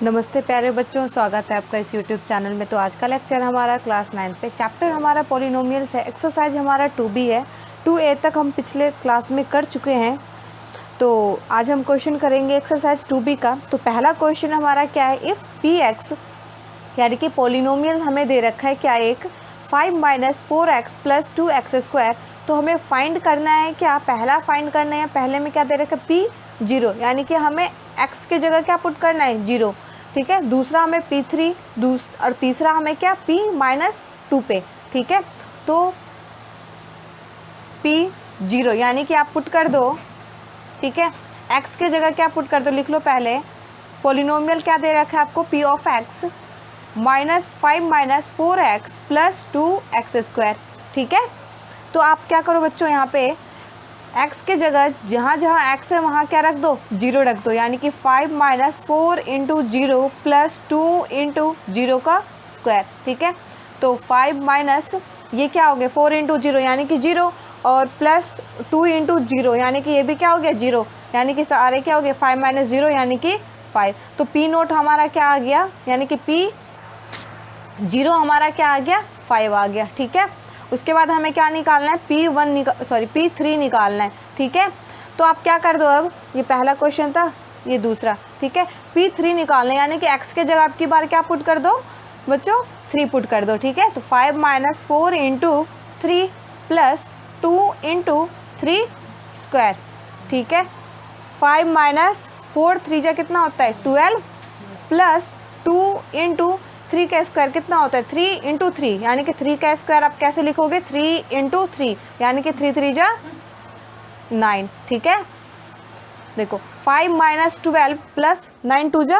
नमस्ते प्यारे बच्चों, स्वागत है आपका इस YouTube चैनल में। तो आज का लेक्चर हमारा क्लास 9 पे चैप्टर हमारा पॉलिनोमियल्स है। एक्सरसाइज हमारा 2B है। 2A तक हम पिछले क्लास में कर चुके हैं। तो आज हम क्वेश्चन करेंगे एक्सरसाइज 2B का। तो पहला क्वेश्चन हमारा क्या है, इफ़ Px यानी कि पॉलिनोमियल हमें दे रखा है क्या, एक 5 - 4x + 2x²। तो हमें फाइंड करना है क्या, पहला फाइंड करना है। पहले में क्या दे रखा है, P0 यानी कि हमें x की जगह क्या पुट करना है, 0। ठीक है, दूसरा हमें P3 और तीसरा हमें क्या, P-2 पे। ठीक है, तो P0 यानी कि आप पुट कर दो। ठीक है, x की जगह क्या पुट कर दो, लिख लो पहले। पॉलिनोमियल क्या दे रखा है आपको, P of x -5 - 4x + 2x²। ठीक है, तो आप क्या करो बच्चों, यहाँ पे x के जगह जहाँ जहाँ x है वहाँ क्या रख दो, 0 रख दो। यानी कि 5 - 4 × 0 + 2 × 0 का स्क्वायर। ठीक है, तो 5 माइनस ये क्या हो गया, 4 × 0 यानी कि 0, और +2 × 0 यानी कि ये भी क्या हो गया, 0। यानी कि सारे क्या हो गया, 5 - 0 यानी कि 5। तो P0 हमारा क्या आ गया, यानी कि P0 हमारा क्या आ गया, 5 आ गया। ठीक है, उसके बाद हमें क्या निकालना है, P3 निकालना है। ठीक है, तो आप क्या कर दो, अब ये पहला क्वेश्चन था, ये दूसरा। ठीक है, P3 निकालना है यानी कि x के जगह आपकी बार क्या पुट कर दो बच्चों, 3 पुट कर दो। ठीक है, तो 5 - 4 × 3 + 2 × 3²। ठीक है, 5 - 4 3 जा कितना होता है, 12 + 2 × 3 का स्क्वायर कितना होता है, 3 × 3 यानी कि 3 का स्क्वायर आप कैसे लिखोगे, 3 × 3 यानी कि 3 3 जा 9। ठीक है, देखो 5 - 12 + 9 2 जा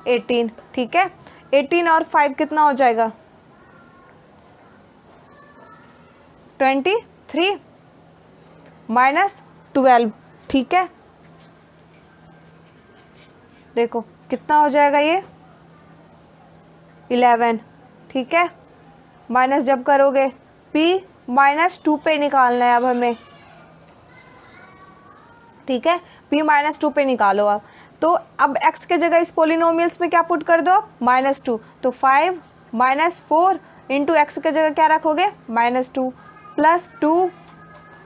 18। ठीक है, 18 और 5 कितना हो जाएगा, 23 - 12। ठीक है, देखो कितना हो जाएगा ये, 11। ठीक है, माइनस जब करोगे P-2 पे निकालना है अब हमें। ठीक है, P-2 पे निकालो आप। तो अब x के जगह इस पोलिनोमियल्स में क्या पुट कर दो, -2। तो 5 - 4 × x के जगह क्या रखोगे, -2 + 2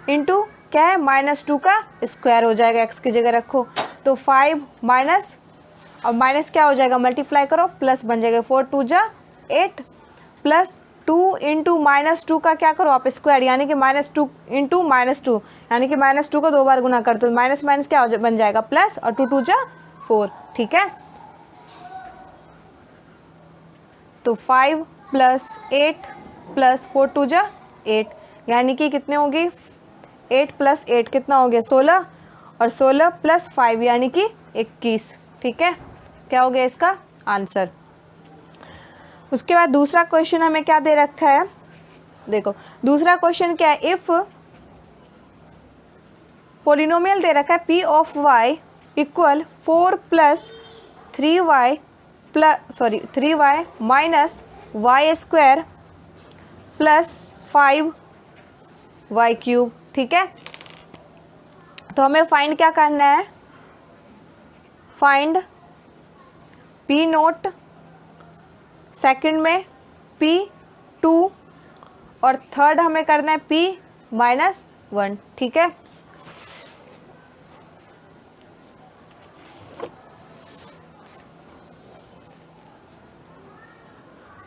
× क्या है, -2 का स्क्वायर हो जाएगा, x की जगह रखो। तो 5 माइनस, और माइनस क्या हो जाएगा, मल्टीप्लाई करो, प्लस बन जाएगा, 4 2 जा 8 + 2 × -2 का क्या करो आप, स्क्वायर यानी कि -2 × -2 यानी कि -2 को 2 बार गुना कर दो, माइनस माइनस क्या हो बन जाएगा, प्लस, और 2 2 जा 4। ठीक है, तो 5 + 8 + 4 2 जा 8 यानी कि कितने होगी, 8 + 8 कितना हो गया, 16, और 16 + 5 यानी कि 21। ठीक है, क्या हो गया इसका आंसर। उसके बाद दूसरा क्वेश्चन हमें क्या दे रखा है, देखो दूसरा क्वेश्चन क्या है, इफ पोलिनोमियल दे रखा है P of y = 4 + 3y - y² + 5y³। ठीक है, तो हमें फाइंड क्या करना है, फाइंड P0, सेकंड में P2, और थर्ड हमें करना है P-1। ठीक है,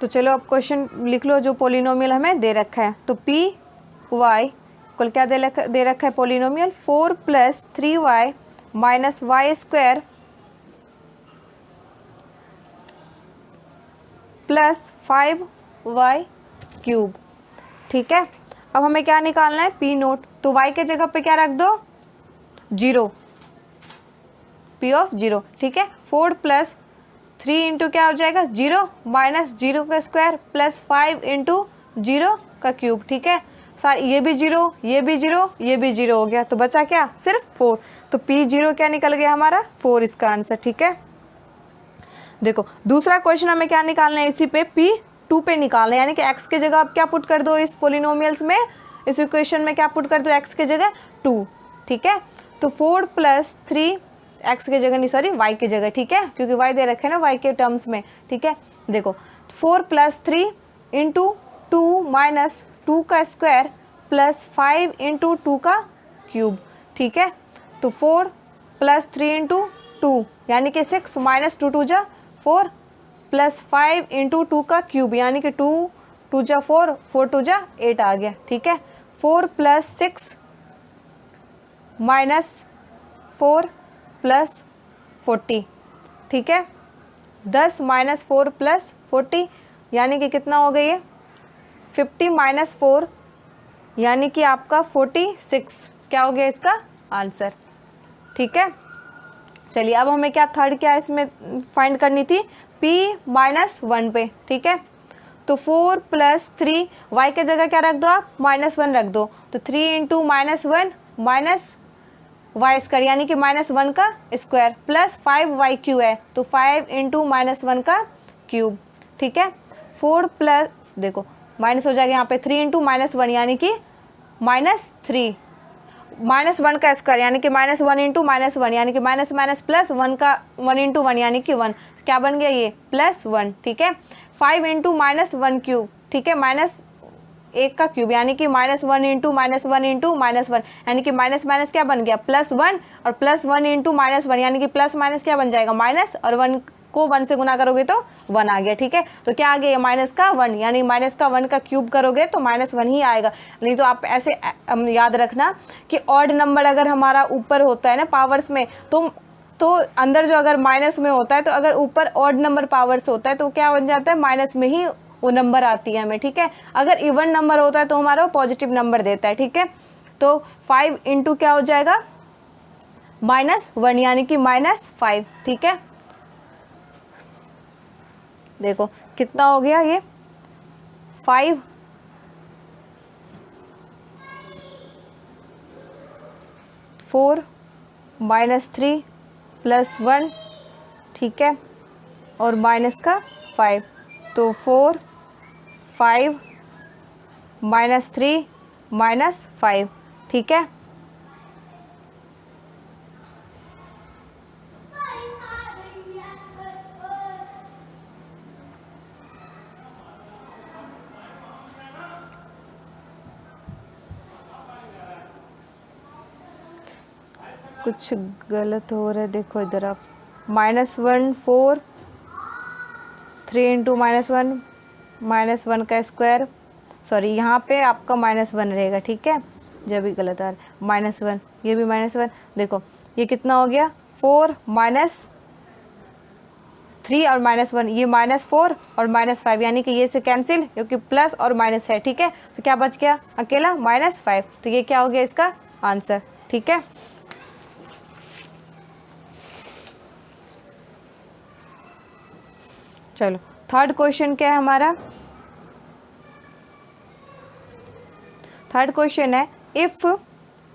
तो चलो अब क्वेश्चन लिख लो जो पोलिनोमियल हमें दे रखा है। तो Py को क्या दे रखा है पोलिनोमियल, 4 + 3y - y² + 5y³। ठीक है, अब हमें क्या निकालना है, P0। तो y के जगह पे क्या रख दो, 0, P ऑफ 0। ठीक है, 4 + 3 × क्या हो जाएगा, 0 - 0 का स्क्वायर + 5 × 0 का क्यूब। ठीक है, ये भी 0, ये भी 0, ये भी 0 हो गया, तो बचा क्या, सिर्फ 4। तो P0 क्या निकल गया हमारा, 4 इसका आंसर। ठीक है, देखो दूसरा क्वेश्चन हमें क्या निकालना है, इसी पे P2 पे निकालना है, यानी कि x के जगह आप क्या पुट कर दो इस पोलिनोमियल्स में, इस इक्वेशन में क्या पुट कर दो, x के जगह 2। ठीक है, तो 4 + 3 एक्स की जगह नहीं, सॉरी वाई की जगह, ठीक है, क्योंकि वाई दे रखे हैं ना वाई के टर्म्स में, ठीक है। देखो 4 + 3 इंटू 2 माइनस 2 का स्क्वायर प्लस 5 इंटू 2 का क्यूब, ठीक है। तो 4 + 3 इंटू 2 यानी कि 6 माइनस 2 2 जा 4 प्लस 5 इंटू 2 का क्यूब यानी कि 2 2 जा 4 4 2 जा 8 आ गया, ठीक है। 4 + 6 माइनस 4 प्लस 40, ठीक है। 10 माइनस 4 प्लस 40 यानी कि कितना हो गया ये 50 माइनस 4 यानी कि आपका 46 क्या हो गया इसका आंसर, ठीक है। चलिए अब हमें क्या थर्ड क्या इसमें फाइंड करनी थी, p - 1 पे, ठीक है। तो 4 + 3 y के जगह क्या रख दो आप -1 रख दो, तो 3 इंटू -1 माइनस वाई स्क्वायर यानी कि -1 का स्क्वायर प्लस 5y क्यू है तो 5 इंटू -1 का क्यूब, ठीक है। 4 प्लस देखो माइनस हो जाएगा यहाँ पे 3 इंटू -1 यानी कि -3 -1 का स्क्वायर यानी कि -1 इंटू -1 यानी कि माइनस माइनस प्लस 1 का 1 इंटू 1 यानी कि 1 क्या बन गया ये +1, ठीक है। 5 इंटू -1 क्यूब, ठीक है, -1 का क्यूब यानी कि -1 इंटू -1 इंटू -1 यानी कि माइनस माइनस क्या बन गया +1 और +1 इंटू -1 यानी कि प्लस माइनस क्या बन जाएगा माइनस और 1 को 1 से गुना करोगे तो 1 आ गया, ठीक है। तो क्या आ गया माइनस का 1 यानी माइनस का 1 का क्यूब करोगे तो -1 ही आएगा। नहीं तो आप ऐसे याद रखना कि ऑड नंबर अगर हमारा ऊपर होता है ना पावर्स में तो अंदर जो अगर माइनस में होता है तो अगर ऊपर ऑड नंबर पावर्स होता है तो क्या बन जाता है माइनस में ही वो नंबर आती है हमें, ठीक है। अगर इवन नंबर होता है तो हमारा पॉजिटिव नंबर देता है, ठीक है। तो 5 इंटू क्या हो जाएगा -1 यानी कि -5, ठीक है। देखो कितना हो गया ये 5 4 -3 +1, ठीक है, और माइनस का 5 तो 4 5 -3 -5, ठीक है। कुछ गलत हो रहा है, देखो इधर आप -1 4 3 इंटू -1 -1 का स्क्वायर, सॉरी यहाँ पे आपका -1 रहेगा, ठीक है, जब भी गलत आ रहा है -1 ये भी -1। देखो ये कितना हो गया 4 -3 और -1 ये -4 और -5 यानी कि ये से कैंसिल क्योंकि प्लस और माइनस है, ठीक है। तो क्या बच गया अकेला -5 तो ये क्या हो गया इसका आंसर, ठीक है। चलो थर्ड क्वेश्चन क्या है हमारा, थर्ड क्वेश्चन है इफ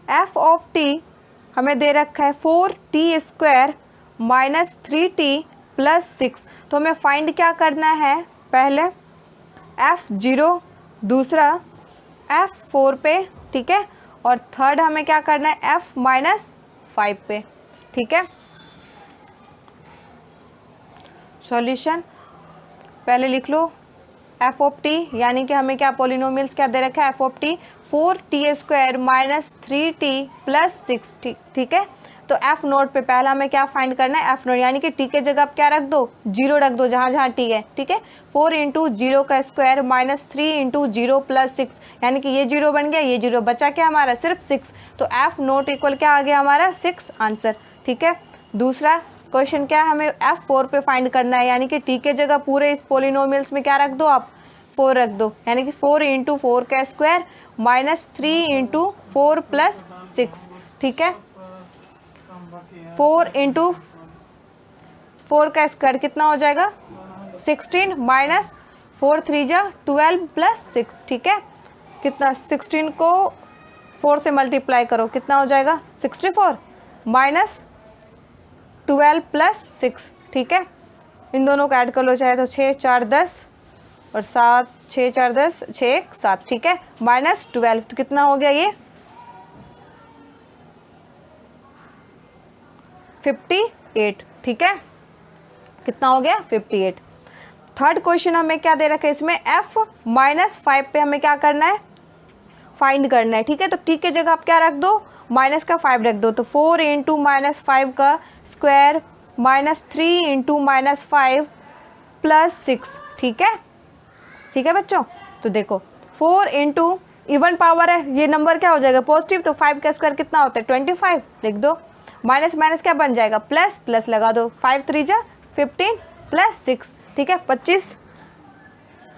f ऑफ t हमें दे रखा है 4t² -3t + 6 तो हमें फाइंड क्या करना है पहले f0 दूसरा f4 पे, ठीक है, और थर्ड हमें क्या करना है f-5 पे, ठीक है। सॉल्यूशन पहले लिख लो f ऑफ t यानी कि हमें क्या पॉलिनोमियल्स क्या दे रखा है f of t 4t² -3t + 6, ठीक है। तो f नोट पे पहला हमें क्या फाइंड करना है f नोट यानी कि t के जगह आप क्या रख दो 0 रख दो जहाँ जहाँ t है, ठीक है। 4 इंटू 0 का स्क्वायर -3 इंटू 0 + 6 यानी कि ये 0 बन गया, ये 0 बचा क्या हमारा सिर्फ 6 तो f नोट इक्वल क्या आ गया हमारा 6 आंसर, ठीक है। दूसरा क्वेश्चन क्या है हमें f4 पे फाइंड करना है यानी कि t के जगह पूरे इस पोलिनोमियल्स में क्या रख दो आप 4 रख दो यानी कि 4 इंटू 4 का स्क्वायर -3 इंटू 4 + 6, ठीक है। 4 इंटू 4 का स्क्वायर कितना हो जाएगा 16 -4 3 जा 12 + 6, ठीक है। कितना 16 को 4 से मल्टीप्लाई करो कितना हो जाएगा 64 -12 + 6, ठीक है। इन दोनों को ऐड कर लो चाहे तो 6 4 10 और 7 6 4 10 6 7, ठीक है, -12 तो कितना हो गया ये 58, ठीक है, कितना हो गया 58। थर्ड क्वेश्चन हमें क्या दे रखा है इसमें, f -5 पे हमें क्या करना है, फाइंड करना है, ठीक है। तो t के जगह आप क्या रख दो, माइनस का 5 रख दो, तो 4 इंटू -5 का स्क्वायर -3 इंटू -5 प्लस 6, ठीक है, ठीक है बच्चों। तो देखो 4 इंटू इवन पावर है, ये नंबर क्या हो जाएगा पॉजिटिव, तो 5 का स्क्वायर कितना होता है 25, लिख दो, माइनस माइनस क्या बन जाएगा प्लस, प्लस लगा दो, 5 3 जा 15 प्लस 6, ठीक है। 25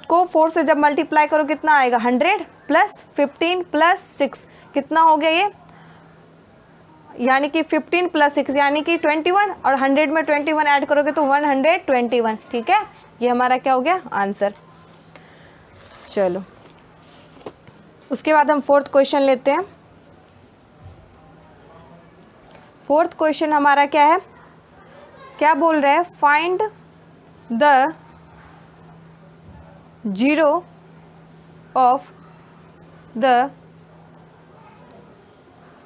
को 4 से जब मल्टीप्लाई करो कितना आएगा 100 प्लस 15 प्लस 6 कितना हो गया ये, यानी कि 15 प्लस 6 यानी कि 21, और 100 में 21 ऐड करोगे तो 121, ठीक है। ये हमारा क्या हो गया आंसर। चलो उसके बाद हम फोर्थ क्वेश्चन लेते हैं। फोर्थ क्वेश्चन हमारा क्या है, क्या बोल रहे हैं, find the zero of the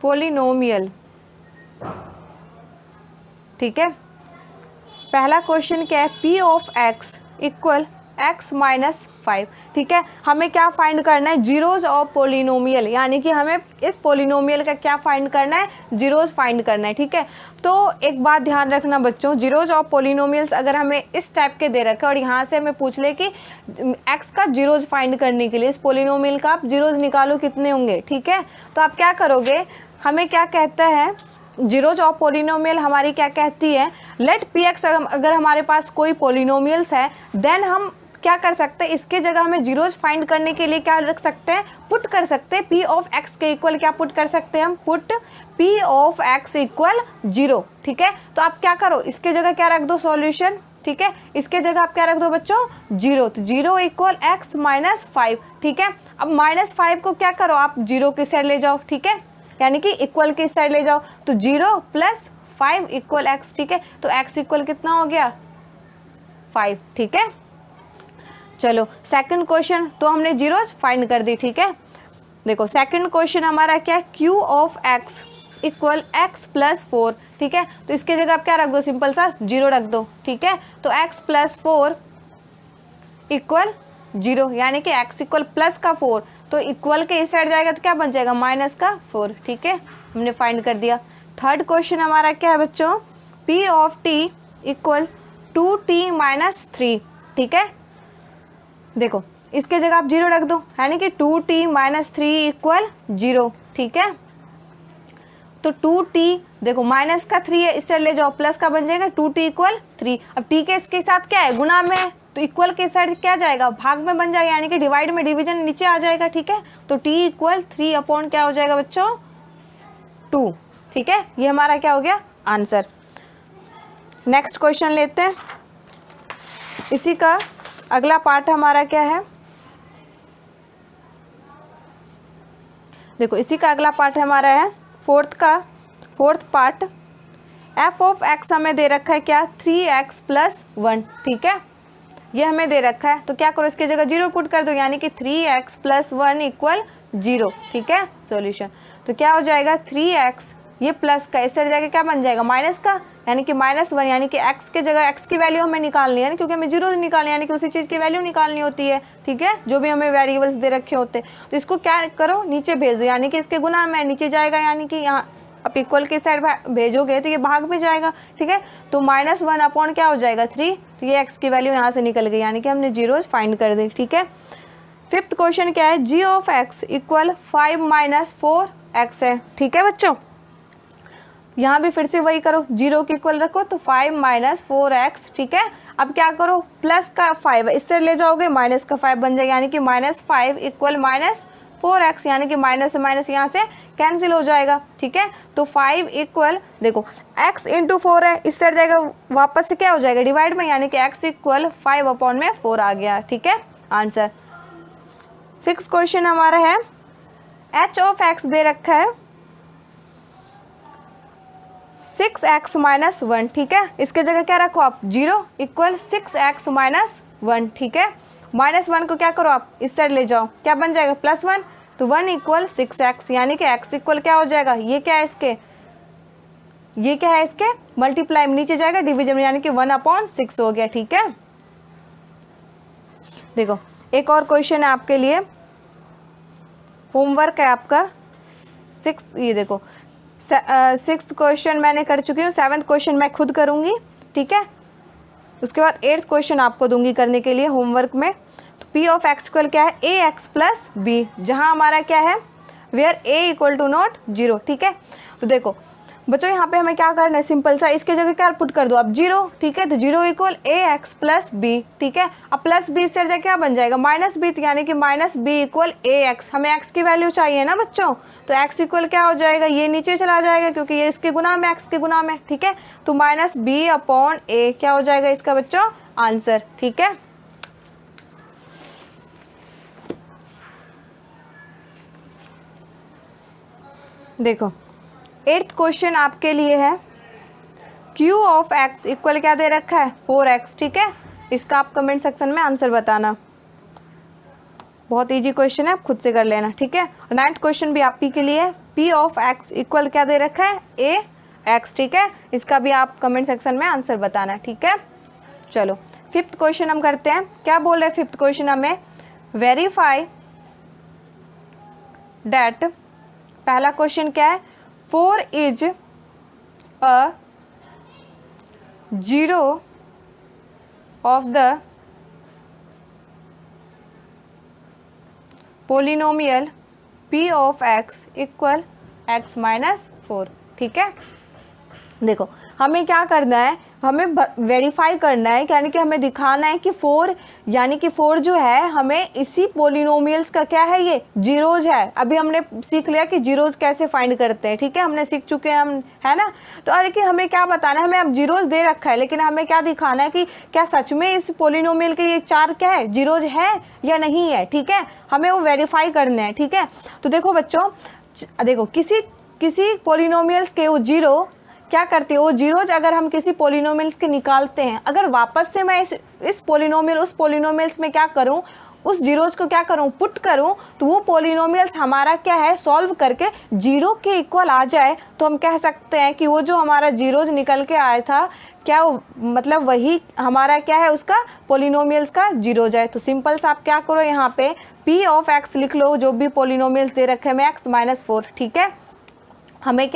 polynomial, ठीक है। पहला क्वेश्चन क्या है, p of x equal x minus 5, ठीक है। हमें क्या फाइंड करना है, जीरोज ऑफ पोलिनोमियल, यानी कि हमें इस पोलिनोमियल का क्या फाइंड करना है, जीरोज फाइंड करना है, ठीक है। तो एक बात ध्यान रखना बच्चों, जीरोज ऑफ पोलिनोमियल्स अगर हमें इस टाइप के दे रखे और यहाँ से हमें पूछ ले कि x का जीरोज फाइंड करने के लिए इस पोलिनोमियल का आप जीरोज निकालो कितने होंगे, ठीक है। तो आप क्या करोगे, हमें क्या कहता है, जीरोज ऑफ पोलिनोमियल हमारी क्या कहती है, लेट पी एक्स, अगर हमारे पास कोई पोलिनोमियल्स है देन हम क्या कर सकते हैं, इसके जगह हमें जीरोज फाइंड करने के लिए क्या रख सकते हैं, पुट कर सकते हैं, पी ऑफ एक्स के इक्वल क्या पुट कर सकते हैं हम, put P of x equal 0, ठीक है। तो आप क्या करो, इसके जगह क्या रख दो सॉल्यूशन, ठीक है, इसके जगह आप क्या रख दो बच्चों 0, तो 0 इक्वल एक्स माइनस 5, ठीक है। अब -5 को क्या करो आप 0 की साइड ले जाओ, ठीक है, यानी कि इक्वल की साइड ले जाओ, तो 0 प्लस 5 इक्वल एक्स, ठीक है। तो एक्स इक्वल कितना हो गया 5, ठीक है। चलो सेकंड क्वेश्चन, तो हमने जीरोज फाइंड कर दी, ठीक है। देखो सेकंड क्वेश्चन हमारा क्या है, q of x equal x plus 4, ठीक है। तो इसके जगह आप क्या रख दो, सिंपल सा 0 रख दो, ठीक है। तो x प्लस 4 इक्वल 0, यानी कि x इक्वल प्लस का 4, तो इक्वल के इस साइड जाएगा तो क्या बन जाएगा माइनस का 4, ठीक है, हमने फाइंड कर दिया। थर्ड क्वेश्चन हमारा क्या है बच्चों, p of t equal 2t minus 3, ठीक है। देखो इसके जगह आप 0 रख दो, यानी कि 2t माइनस 3 इक्वल 0, ठीक है। तो 2t देखो माइनस का 3 है, इससे ले जाओ प्लस का बन जाएगा 2t इक्वल 3। अब t के इसके साथ क्या है, गुना में है, तो इक्वल के साइड क्या जाएगा भाग में बन जाएगा, यानी कि डिवाइड में डिवीजन नीचे आ जाएगा, ठीक है। तो t इक्वल 3 अपॉन क्या हो जाएगा बच्चों 2, ठीक है। ये हमारा क्या हो गया आंसर। नेक्स्ट क्वेश्चन लेते हैं, इसी का अगला पार्ट हमारा क्या है, देखो इसी का अगला पार्ट हमारा है fourth part, f of x हमें दे रखा है क्या 3x प्लस 1, ठीक है, ये हमें दे रखा है। तो क्या करो, इसकी जगह 0 पुट कर दो, यानी कि 3x प्लस 1 इक्वल 0, ठीक है। सॉल्यूशन तो क्या हो जाएगा 3x, ये प्लस का इस साइड जाके क्या बन जाएगा माइनस का, यानी कि -1, यानी कि x के जगह x की वैल्यू हमें निकालनी है, क्योंकि हमें 0 निकालनी है, यानी कि उसी चीज़ की वैल्यू निकालनी होती है, ठीक है, जो भी हमें वेरिएबल्स दे रखे होते हैं। तो इसको क्या करो नीचे भेज दो, यानी कि इसके गुना में नीचे जाएगा, यानी कि यहाँ आप इक्वल के साइड भेजोगे तो ये भाग में जाएगा, ठीक है। तो -1 अपॉन क्या हो जाएगा 3, तो ये x की वैल्यू यहाँ से निकल गई, यानी कि हमने जीरोज फाइंड कर दी, ठीक है। फिफ्थ क्वेश्चन क्या है, g of x equal 5 minus 4x है, ठीक है बच्चों। यहाँ भी फिर से वही करो, 0 के इक्वल रखो, तो 5 माइनस 4x, ठीक है। अब क्या करो, प्लस का 5 इससे ले जाओगे माइनस का 5 बन जाएगा, यानी कि -5 इक्वल -4x, यानी कि माइनस से माइनस यहाँ से कैंसिल हो जाएगा, ठीक है। तो 5 इक्वल देखो x इंटू 4 है, इस साइड जाएगा वापस से क्या हो जाएगा डिवाइड में, यानी कि x इक्वल 5 अपॉन में 4 आ गया, ठीक है आंसर। 6 क्वेश्चन हमारा है, h ऑफ x दे रखा है 6x माइनस 1, ठीक है। इसके जगह क्या रखो आप 0 इक्वल 6x माइनस 1, ठीक है। -1 को क्या करो आप इस साइड ले जाओ, क्या बन जाएगा +1, तो 1 इक्वल 6x, यानी कि x इक्वल क्या हो जाएगा, ये क्या है इसके ये क्या है इसके मल्टीप्लाई में नीचे जाएगा डिवीजन में, यानी कि 1/6 हो गया। ठीक है, देखो एक और क्वेश्चन है आपके लिए, होमवर्क है आपका 6। ये देखो 6th क्वेश्चन मैंने कर चुकी हूँ, 7th क्वेश्चन मैं खुद करूँगी। ठीक है, उसके बाद 8th क्वेश्चन आपको दूंगी करने के लिए होमवर्क में। तो पी ऑफ एक्स इक्वल क्या है, ए एक्स प्लस बी, जहाँ हमारा क्या है where a equal to not 0। ठीक है, तो देखो बच्चों यहाँ पे हमें क्या करना है, सिंपल सा इसके जगह क्या पुट कर दो अब 0। ठीक है, तो 0 इक्वल ए एक्स प्लस बी। ठीक है, अब प्लस बी से जगह क्या बन जाएगा माइनस बी, तो यानी कि माइनस बी इक्वल ए एक्स। हमें एक्स की वैल्यू चाहिए ना बच्चों, तो एक्स इक्वल क्या हो जाएगा, ये नीचे चला जाएगा क्योंकि ये इसके गुना में एक्स के गुना में। ठीक है, तो माइनस बी अपॉन ए क्या हो जाएगा इसका बच्चों आंसर। ठीक है, देखो 8th क्वेश्चन आपके लिए है, क्यू ऑफ एक्स इक्वल क्या दे रखा है 4x। ठीक है, इसका आप कमेंट सेक्शन में आंसर बताना, बहुत इजी क्वेश्चन है, आप खुद से कर लेना। ठीक है, 9th क्वेश्चन भी आप ही के लिए, पी ऑफ एक्स इक्वल क्या दे रखा है ए एक्स। ठीक है, इसका भी आप कमेंट सेक्शन में आंसर बताना। ठीक है, चलो 5th क्वेश्चन हम करते हैं। क्या बोल रहे हैं 5th क्वेश्चन हमें, वेरीफाई डैट, पहला क्वेश्चन क्या है, 4 is a 0 of the polynomial p of x equal x minus 4। ठीक है, देखो हमें क्या करना है, हमें वेरीफाई करना है, यानी कि हमें दिखाना है कि 4 यानी कि 4 जो है हमें इसी पोलिनोमियल्स का क्या है ये जीरोज है। अभी हमने सीख लिया कि जीरोज कैसे फाइंड करते हैं। ठीक है, हमने सीख चुके हैं हम, है ना। तो लेकिन हमें क्या बताना है, हमें अब जीरोज दे रखा है, लेकिन हमें क्या दिखाना है कि क्या सच में इस पोलिनोमियल के ये 4 क्या है जीरोज है या नहीं है। ठीक है, हमें वो वेरीफाई करना है। ठीक है, तो देखो बच्चों, देखो किसी पोलिनोमियल्स के वो जीरो क्या करती है, वो जीरोज अगर हम किसी पोलिनोमियल्स के निकालते हैं, अगर वापस से मैं इस पोलिनोमियल उस पोलिनोमियल्स में क्या करूं, उस जीरोज को क्या करूं पुट करूं, तो वो पोलिनोमियल्स हमारा क्या है सॉल्व करके जीरो के इक्वल आ जाए, तो हम कह सकते हैं कि वो जो हमारा जीरोज निकल के आया था क्या वो मतलब वही हमारा क्या है उसका पोलिनोमियल्स का जीरोज है। तो सिंपल सा आप क्या करो, यहाँ पे पी ऑफ एक्स लिख लो, जो भी पोलिनोमियल्स दे रखे हैं एक्स माइनस 4। ठीक है, हमें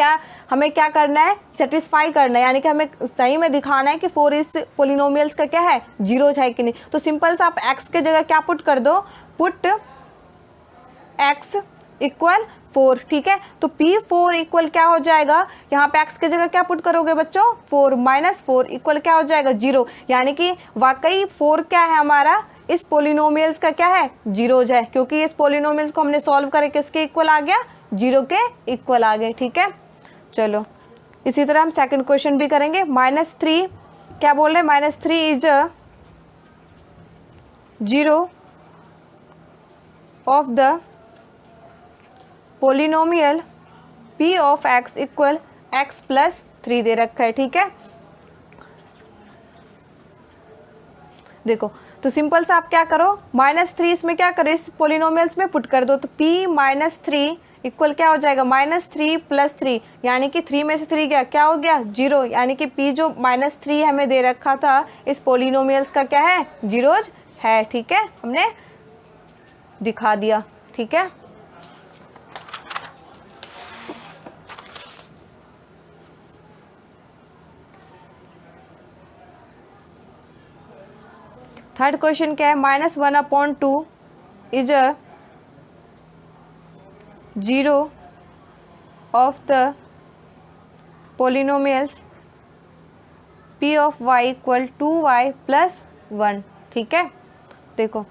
क्या करना है, सेटिस्फाई करना है, यानी कि हमें सही में दिखाना है कि 4 इस पोलिनोमियल्स का क्या है जीरोज है कि नहीं। तो सिंपल सा आप x के जगह क्या पुट कर दो, पुट x इक्वल 4। ठीक है, तो P4 इक्वल क्या हो जाएगा, यहाँ पे x के जगह क्या पुट करोगे बच्चों 4 माइनस 4 इक्वल क्या हो जाएगा 0, यानी कि वाकई 4 क्या है हमारा इस पोलिनोमियल्स का क्या है जीरोज है, क्योंकि इस पोलिनोमियल्स को हमने सॉल्व करके किसके इक्वल आ गया 0 के इक्वल आ गए। ठीक है, चलो इसी तरह हम सेकंड क्वेश्चन भी करेंगे। -3 क्या बोल रहे हैं, -3 is 0 of the polynomial p of x equal x plus 3 दे रखा है। ठीक है, देखो तो सिंपल सा आप क्या करो, -3 इसमें क्या करो इस पोलिनोमियल्स में पुट कर दो, तो p माइनस 3 इक्वल क्या हो जाएगा -3 प्लस 3, यानी कि 3 में से 3 गया क्या हो गया 0, यानी कि p जो -3 हमें दे रखा था इस पोलिनोमियल्स का क्या है जीरोज है। ठीक है, हमने दिखा दिया। ठीक है, थर्ड क्वेश्चन क्या है, -1/2 is 0 of the polynomials p of y equal 2y plus 1। ठीक है, देखो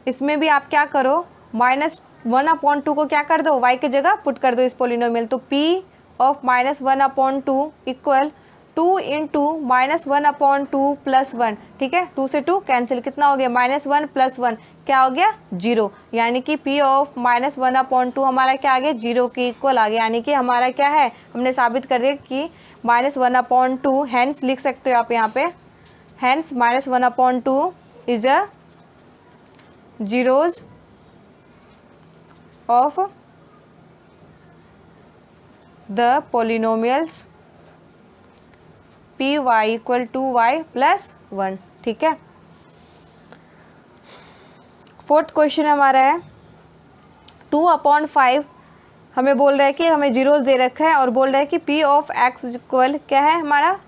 इसमें भी आप क्या करो, -1/2 को क्या कर दो y की जगह पुट कर दो इस पोलिनोमियल, तो p of -1/2 equal 2 into -1/2 plus 1। ठीक है, 2 से 2 कैंसिल, कितना हो गया -1 प्लस 1 क्या हो गया 0, यानी कि p ऑफ -1/2 हमारा क्या आ गया 0 के इक्वल आ गया, यानी कि हमारा क्या है हमने साबित कर दिया कि -1/2 हैंस लिख सकते हो आप यहाँ पे, hence -1/2 is a zeros of the polynomials p y equal to y plus 1, ठीक है। फोर्थ क्वेश्चन हमारा है 2/5 हमें बोल रहा है कि हमें जीरोस दे रखा है और बोल रहा है कि पी ऑफ एक्स इक्वल क्या है हमारा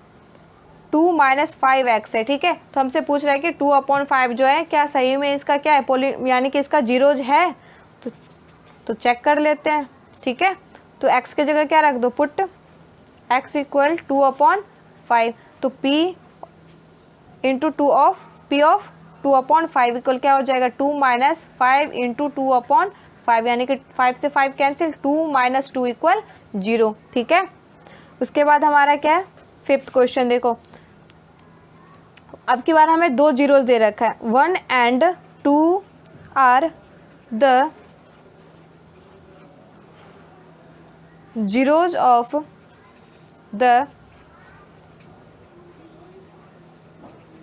2 - 5x है, ठीक है। तो हमसे पूछ रहा है कि 2/5 जो है क्या सही में इसका क्या है यानी कि इसका जीरोज है, तो चेक कर लेते हैं, ठीक है। तो x के जगह क्या रख दो, पुट x इक्वल 2/5, तो p into P of 2/5 equal क्या हो जाएगा 2 - 5 इंटू 2/5, यानी कि 5 से 5 कैंसिल, 2 - 2 इक्वल 0, ठीक है। उसके बाद हमारा क्या है फिफ्थ क्वेश्चन, देखो अब की बार हमें 2 जीरोस दे रखा है, 1 and 2 are the zeros of the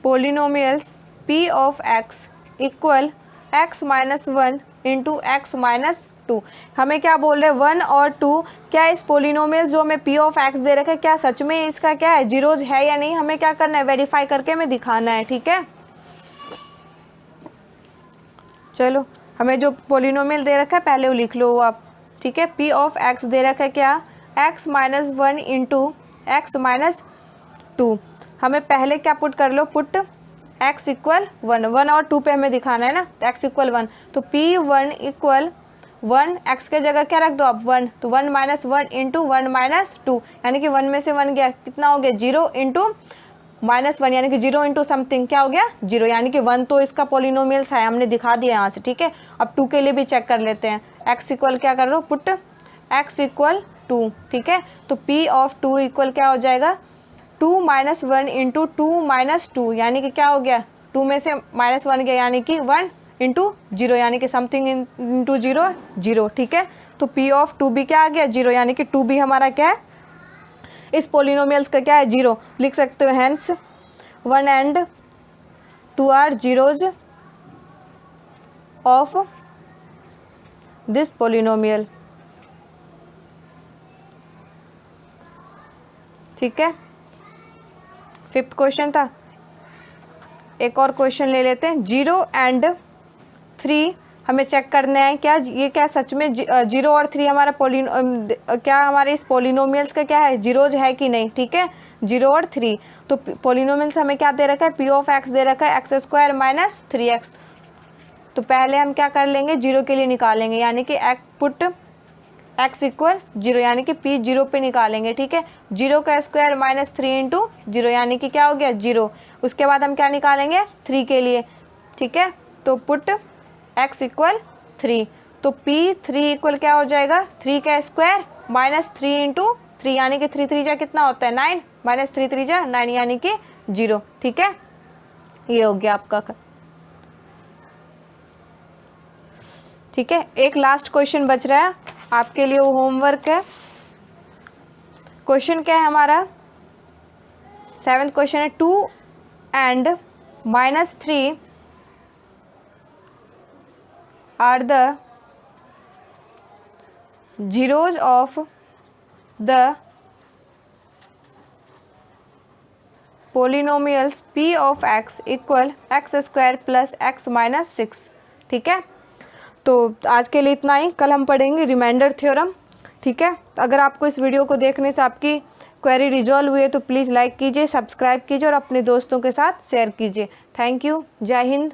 polynomials p of x equal x - 1 into x - 2। हमें क्या बोल रहे हैं 1 और 2, क्या इस पोलिनोमियल जो हमें p ऑफ x दे रखा है क्या सच में इसका क्या है जीरोज है या नहीं, हमें क्या करना है वेरीफाई करके हमें दिखाना है, ठीक है। चलो हमें जो पोलिनोमियल दे रखा है पहले वो लिख लो आप, ठीक है। p ऑफ x दे रखा है क्या x - 1 इंटू x - 2। हमें पहले क्या पुट कर लो, पुट x इक्वल 1 और 2 पे हमें दिखाना है ना, तो x इक्वल 1, तो p1 इक्वल 1, x के जगह क्या रख दो आप 1, तो 1 - 1 इंटू 1 - 2, यानी कि 1 में से 1 गया, कितना हो गया 0 इंटू -1, यानी कि 0 इंटू समथिंग क्या हो गया 0, यानी कि 1 तो इसका पोलिनोमियल्स है, हमने दिखा दिया यहाँ से, ठीक है। अब 2 के लिए भी चेक कर लेते हैं, x इक्वल क्या कर लो, पुट x इक्वल 2, ठीक है। तो p ऑफ 2 इक्वल क्या हो जाएगा 2 - 1 इंटू 2 - 2, यानी कि क्या हो गया 2 में से -1 गया, यानी कि 1 इंटू 0, यानी कि समथिंग इंटू 0 0, ठीक है। तो p ऑफ 2 भी क्या आ गया 0, यानी कि 2 भी हमारा क्या है इस पोलिनोमियल्स का क्या है 0, लिख सकते हो। Hence 1 and 2 are zeros of this polynomial, ठीक है। फिफ्थ क्वेश्चन था, एक और क्वेश्चन ले लेते हैं 0 and 3 हमें चेक करना है क्या ये क्या सच में 0 और 3 हमारा क्या हमारे इस पोलिनोमियल्स का क्या है जीरोज है कि नहीं, ठीक है। 0 और 3, तो पोलिनोमियल्स हमें क्या दे रखा है p ऑफ x दे रखा है x² - 3x, तो पहले हम क्या कर लेंगे 0 के लिए निकालेंगे, यानी कि पुट x इक्वल 0, यानी कि p 0 पे निकालेंगे, ठीक है। 0 का स्क्वायर -3 इंटू 0, यानी कि क्या हो गया 0। उसके बाद हम क्या निकालेंगे 3 के लिए, ठीक है। तो पुट x इक्वल 3, तो p 3 इक्वल क्या हो जाएगा 3 का स्क्वायर -3 इंटू 3, यानी कि 3 3 जा कितना होता है 9, -3 3 जा 9, यानी कि 0, ठीक है। ये हो गया आपका, ठीक है। एक लास्ट क्वेश्चन बच रहा है आपके लिए, वो होमवर्क है। क्वेश्चन क्या है हमारा 7th क्वेश्चन है 2 and -3 are the zeros of the polynomials p of x equal x² plus x - 6, ठीक है। तो आज के लिए इतना ही, कल हम पढ़ेंगे रिमाइंडर थ्योरम, ठीक है। अगर आपको इस वीडियो को देखने से आपकी क्वेरी रिजॉल्व हुई है तो प्लीज़ लाइक कीजिए, सब्सक्राइब कीजिए और अपने दोस्तों के साथ शेयर कीजिए। थैंक यू, जय हिंद।